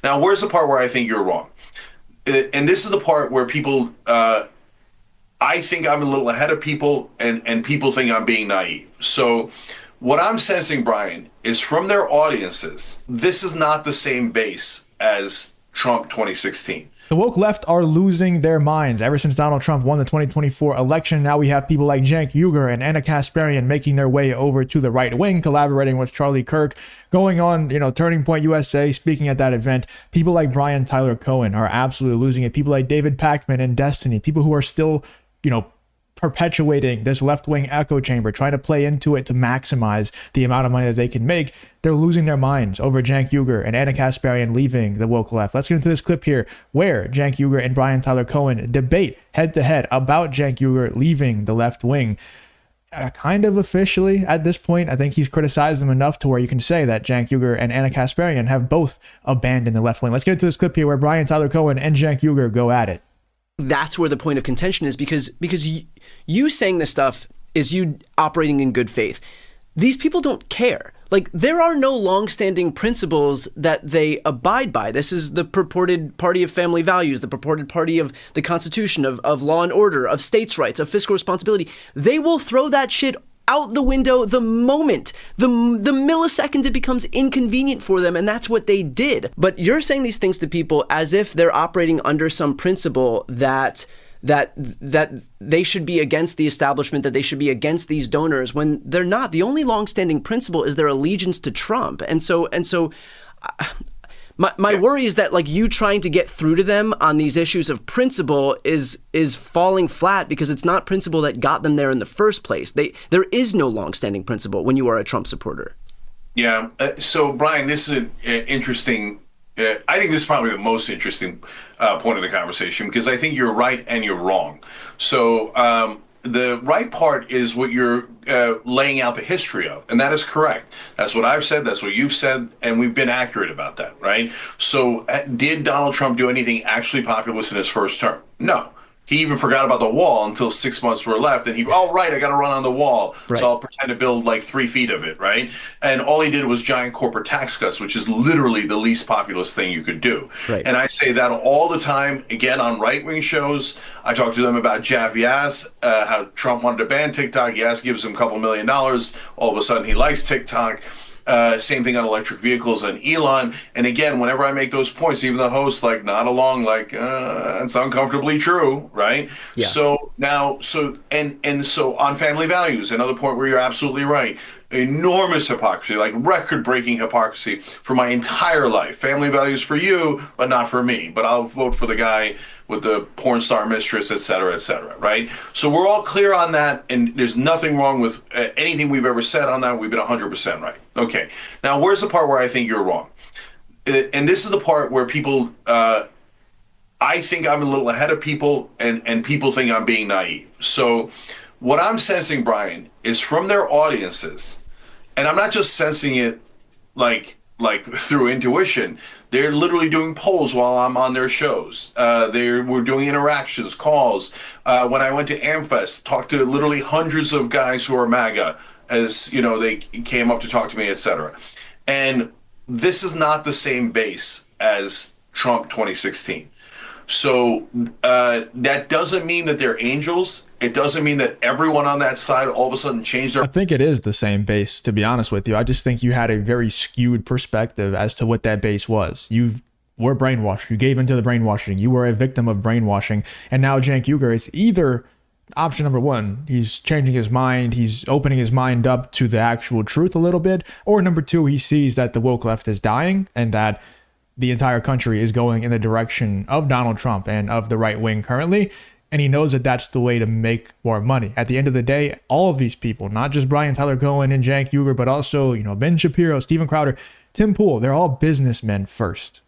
Now, where's the part where I think you're wrong? And this is the part where people, I think I'm a little ahead of people, and people think I'm being naive. So what I'm sensing, Brian, is from their audiences, this is not the same base as Trump 2016. The woke left are losing their minds ever since Donald Trump won the 2024 election. Now we have people like Cenk, Uygur, and Anna Kasparian making their way over to the right wing, collaborating with Charlie Kirk, going on, Turning Point USA, speaking at that event. People like Brian Tyler Cohen are absolutely losing it. People like David Pakman and Destiny, people who are still, perpetuating this left-wing echo chamber, trying to play into it to maximize the amount of money that they can make. They're losing their minds over Cenk Uygur and Anna Kasparian leaving the woke left. Let's get into this clip here where Cenk Uygur and Brian Tyler Cohen debate head-to-head about Cenk Uygur leaving the left wing. Kind of officially at this point, I think he's criticized them enough to where you can say that Cenk Uygur and Anna Kasparian have both abandoned the left wing. Let's get into this clip here where Brian Tyler Cohen and Cenk Uygur go at it. That's where the point of contention is, because you saying this stuff is you operating in good faith. These people don't care. Like, there are no long-standing principles that they abide by. This is the purported party of family values, the purported party of the Constitution, of law and order, of states' rights, of fiscal responsibility. They will throw that shit out the window the moment, the millisecond it becomes inconvenient for them, and that's what they did. But you're saying these things to people as if they're operating under some principle that they should be against the establishment, that they should be against these donors, when they're not. The only longstanding principle is their allegiance to Trump. And so my worry is that, like, you trying to get through to them on these issues of principle is falling flat, because it's not principle that got them there in the first place. There is no longstanding principle when you are a Trump supporter. Yeah. So, Brian, this is an interesting. I think this is probably the most interesting point of the conversation, because I think you're right and you're wrong. So the right part is what you're laying out the history of, and that is correct. That's what I've said, that's what you've said, and we've been accurate about that, right? So did Donald Trump do anything actually populist in his first term? No. He even forgot about the wall until 6 months were left, and I got to run on the wall, right. So I'll pretend to build like 3 feet of it, right? And all he did was giant corporate tax cuts, which is literally the least populist thing you could do. Right. And I say that all the time, again, on right-wing shows. I talk to them about Jav Yas, how Trump wanted to ban TikTok. Yas gives him a couple $1 million. All of a sudden, he likes TikTok. Same thing on electric vehicles and Elon. And again, whenever I make those points, even the host nod along it's uncomfortably true, right? Yeah. So on family values, another point where you're absolutely right. Enormous hypocrisy, like record-breaking hypocrisy for my entire life. Family values for you, but not for me. But I'll vote for the guy with the porn star mistress, et cetera, right? So we're all clear on that, and there's nothing wrong with anything we've ever said on that. We've been 100% right. Okay. Now, where's the part where I think you're wrong? And this is the part where people, I think I'm a little ahead of people, and people think I'm being naive. So what I'm sensing, Brian, is from their audiences, and I'm not just sensing it like through intuition. They're literally doing polls while I'm on their shows. We're doing interactions, calls. When I went to AmFest, talked to literally hundreds of guys who are MAGA, as they came up to talk to me, etc. And this is not the same base as Trump 2016. So that doesn't mean that they're angels. It doesn't mean that everyone on that side all of a sudden changed their... I think it is the same base, to be honest with you. I just think you had a very skewed perspective as to what that base was. You were brainwashed. You gave into the brainwashing. You were a victim of brainwashing. And now Cenk Uygur is either option number one, he's changing his mind, he's opening his mind up to the actual truth a little bit, or number two, he sees that the woke left is dying and that the entire country is going in the direction of Donald Trump and of the right wing currently. And he knows that that's the way to make more money. At the end of the day, all of these people, not just Brian Tyler Cohen and Cenk Uygur, but also, Ben Shapiro, Steven Crowder, Tim Pool, they're all businessmen first.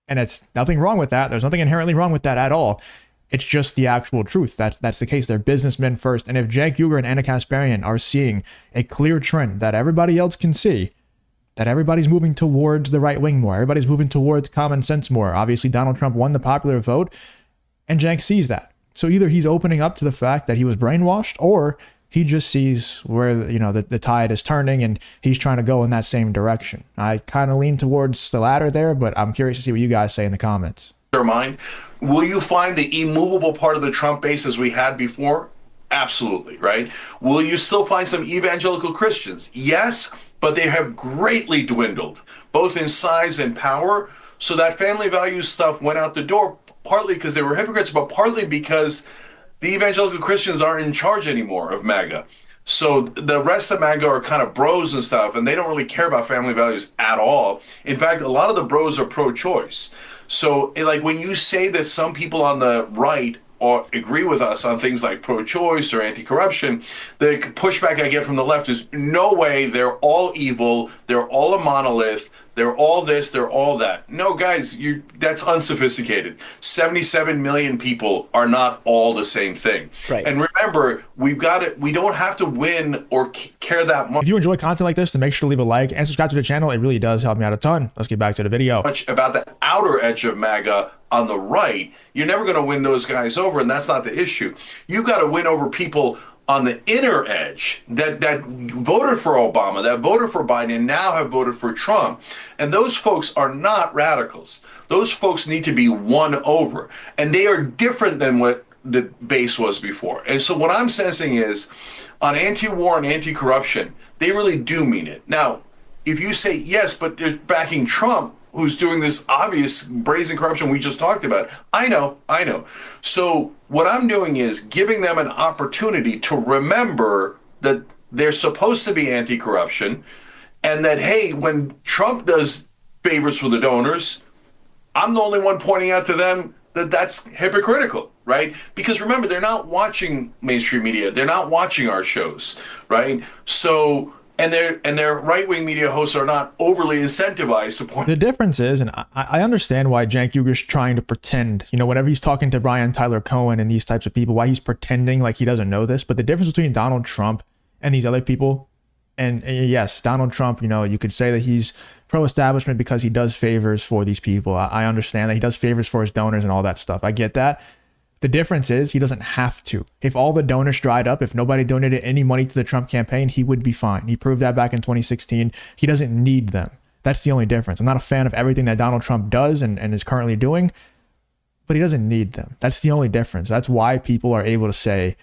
And it's nothing wrong with that. There's nothing inherently wrong with that at all. It's just the actual truth. That's the case. They're businessmen first. And if Cenk Uygur and Anna Kasparian are seeing a clear trend that everybody else can see, that everybody's moving towards the right wing more, everybody's moving towards common sense more. Obviously, Donald Trump won the popular vote, and Cenk sees that. So either he's opening up to the fact that he was brainwashed, or He just sees where, you know, the tide is turning, and he's trying to go in that same direction. I kind of lean towards the latter there, but I'm curious to see what you guys say in the comments. Their mind. Will you find the immovable part of the Trump base as we had before? Absolutely, right? Will you still find some evangelical Christians? Yes, but they have greatly dwindled, both in size and power. So that family values stuff went out the door, partly because they were hypocrites, but partly because the evangelical Christians aren't in charge anymore of MAGA. So the rest of MAGA are kind of bros and stuff, and they don't really care about family values at all. In fact, a lot of the bros are pro-choice. So like when you say that some people on the right or agree with us on things like pro-choice or anti-corruption, the pushback I get from the left is no way, they're all evil, they're all a monolith, they're all this, they're all that. No, guys, that's unsophisticated. 77 million people are not all the same thing. Right. And remember, we don't have to win or care that much. If you enjoy content like this, then make sure to leave a like and subscribe to the channel. It really does help me out a ton. Let's get back to the video. Much about the outer edge of MAGA on the right, you're never going to win those guys over, and that's not the issue. You got to win over people on the inner edge that voted for Obama, that voted for Biden, and now have voted for Trump. And those folks are not radicals. Those folks need to be won over. And they are different than what the base was before. And so what I'm sensing is on anti-war and anti-corruption, they really do mean it. Now, if you say, yes, but they're backing Trump, who's doing this obvious brazen corruption we just talked about. I know. So what I'm doing is giving them an opportunity to remember that they're supposed to be anti-corruption, and that, hey, when Trump does favors for the donors, I'm the only one pointing out to them that that's hypocritical, right? Because remember, they're not watching mainstream media. They're not watching our shows, right? So and their right-wing media hosts are not overly incentivized to point. The difference is, and I understand why Cenk Uygur's trying to pretend, you know, whenever he's talking to Brian Tyler Cohen and these types of people, why he's pretending like he doesn't know this. But the difference between Donald Trump and these other people, and yes, Donald Trump, you know, you could say that he's pro-establishment because he does favors for these people. I understand that he does favors for his donors and all that stuff. I get that. The difference is he doesn't have to. If all the donors dried up, if nobody donated any money to the Trump campaign, he would be fine. He proved that back in 2016. He doesn't need them. That's the only difference. I'm not a fan of everything that Donald Trump does and is currently doing, but he doesn't need them. That's the only difference. That's why people are able to say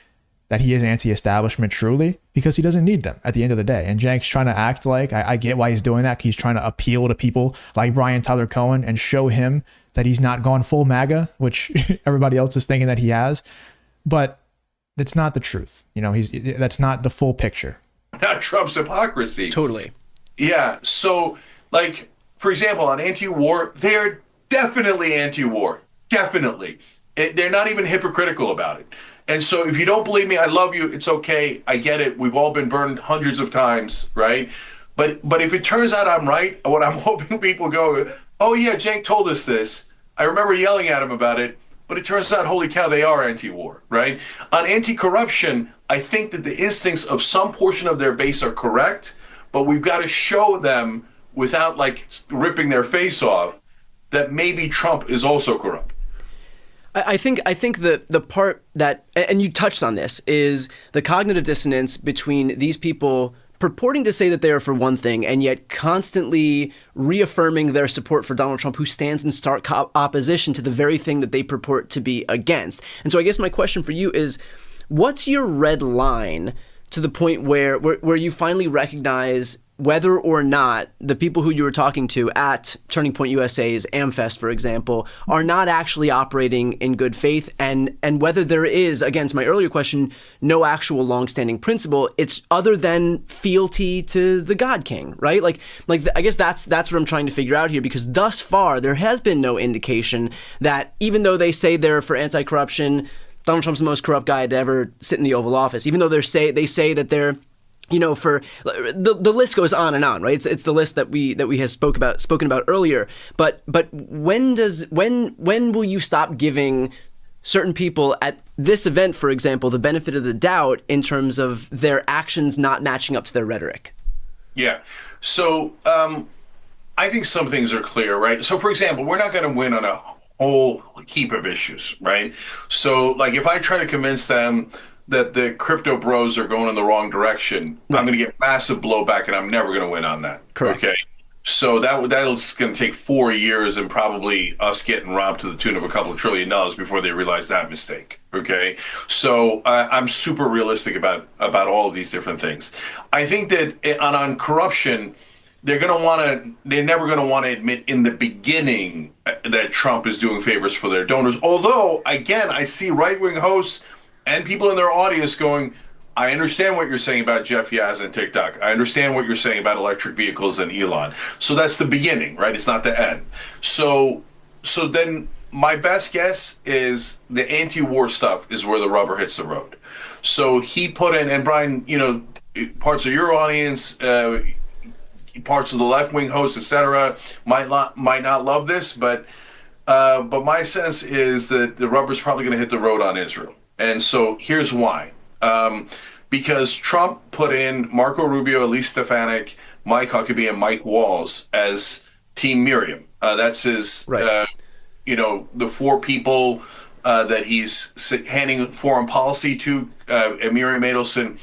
that he is anti-establishment truly, because he doesn't need them at the end of the day. And Cenk's trying to act like, I get why he's doing that. He's trying to appeal to people like Brian Tyler Cohen and show him that he's not gone full MAGA, which everybody else is thinking that he has. But that's not the truth. You know, that's not the full picture. Not Trump's hypocrisy. Totally. Yeah. So, like, for example, on anti-war, they're definitely anti-war. Definitely. They're not even hypocritical about it. And so if you don't believe me, I love you. It's okay. I get it. We've all been burned hundreds of times, right? But if it turns out I'm right, what I'm hoping people go, oh yeah, Cenk told us this. I remember yelling at him about it, but it turns out, holy cow, they are anti-war, right? On anti-corruption, I think that the instincts of some portion of their base are correct, but we've got to show them without like ripping their face off that maybe Trump is also corrupt. I think the part that, and you touched on this, is the cognitive dissonance between these people purporting to say that they are for one thing and yet constantly reaffirming their support for Donald Trump, who stands in stark opposition to the very thing that they purport to be against. And so I guess my question for you is, what's your red line to the point where you finally recognize whether or not the people who you were talking to at Turning Point USA's AmFest, for example, are not actually operating in good faith, and whether there is, again, to my earlier question, no actual longstanding principle, it's other than fealty to the God King, right? Like I guess that's what I'm trying to figure out here, because thus far there has been no indication that even though they say they're for anti-corruption, Donald Trump's the most corrupt guy to ever sit in the Oval Office, even though they say that they're, you know, for the list goes on and on, right? It's the list that we have spoken about earlier. But when will you stop giving certain people at this event, for example, the benefit of the doubt in terms of their actions not matching up to their rhetoric? Yeah. So I think some things are clear, right? So, for example, we're not going to win on a whole heap of issues, right? So, like, if I try to convince them that the crypto bros are going in the wrong direction, I'm going to get massive blowback, and I'm never going to win on that. Correct. Okay. So that's going to take 4 years and probably us getting robbed to the tune of a couple of $1 trillion before they realize that mistake. Okay. So I'm super realistic about all of these different things. I think that on corruption, they're never going to want to admit in the beginning that Trump is doing favors for their donors. Although, again, I see right-wing hosts and people in their audience going, I understand what you're saying about Jeff Yaz and TikTok. I understand what you're saying about electric vehicles and Elon. So that's the beginning, right? It's not the end. So then my best guess is the anti-war stuff is where the rubber hits the road. So he put in, and Brian, parts of your audience, parts of the left-wing hosts, etc., might not love this, but my sense is that the rubber's probably going to hit the road on Israel. And so here's why. Because Trump put in Marco Rubio, Elise Stefanik, Mike Huckabee, and Mike Walls as Team Miriam. That's his, right. The 4 people that he's handing foreign policy to. Miriam Adelson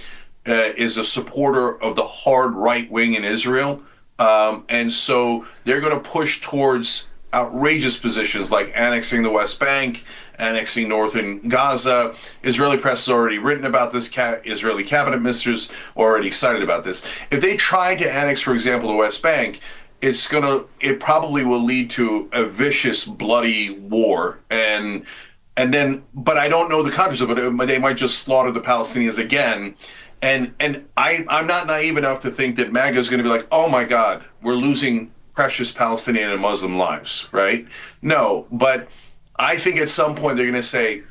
is a supporter of the hard right wing in Israel. And so they're going to push towards outrageous positions like annexing the West Bank, annexing northern Gaza. Israeli press has already written about this. Israeli cabinet ministers are already excited about this. If they try to annex, for example, the West Bank, it probably will lead to a vicious, bloody war. But I don't know the contours of it. They might just slaughter the Palestinians again. And I'm not naive enough to think that MAGA is going to be like, oh my God, we're losing precious Palestinian and Muslim lives, right? No, but I think at some point they're going to say,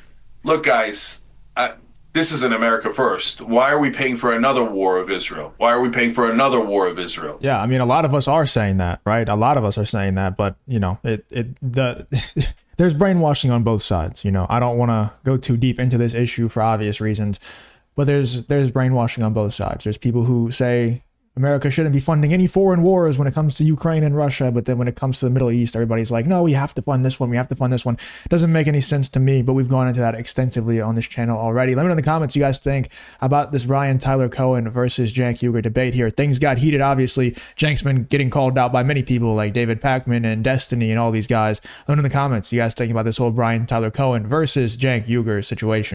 look, guys, this isn't America first. Why are we paying for another war of Israel? Why are we paying for another war of Israel? Yeah, I mean, a lot of us are saying that, right? A lot of us are saying that, but there's brainwashing on both sides. I don't want to go too deep into this issue for obvious reasons, but there's brainwashing on both sides. There's people who say America shouldn't be funding any foreign wars when it comes to Ukraine and Russia. But then when it comes to the Middle East, everybody's like, no, we have to fund this one. We have to fund this one. It doesn't make any sense to me, but we've gone into that extensively on this channel already. Let me know in the comments what you guys think about this Brian Tyler Cohen versus Cenk Uygur debate here. Things got heated, obviously. Cenk's been getting called out by many people like David Pakman and Destiny and all these guys. Let me know in the comments what you guys think about this whole Brian Tyler Cohen versus Cenk Uygur situation.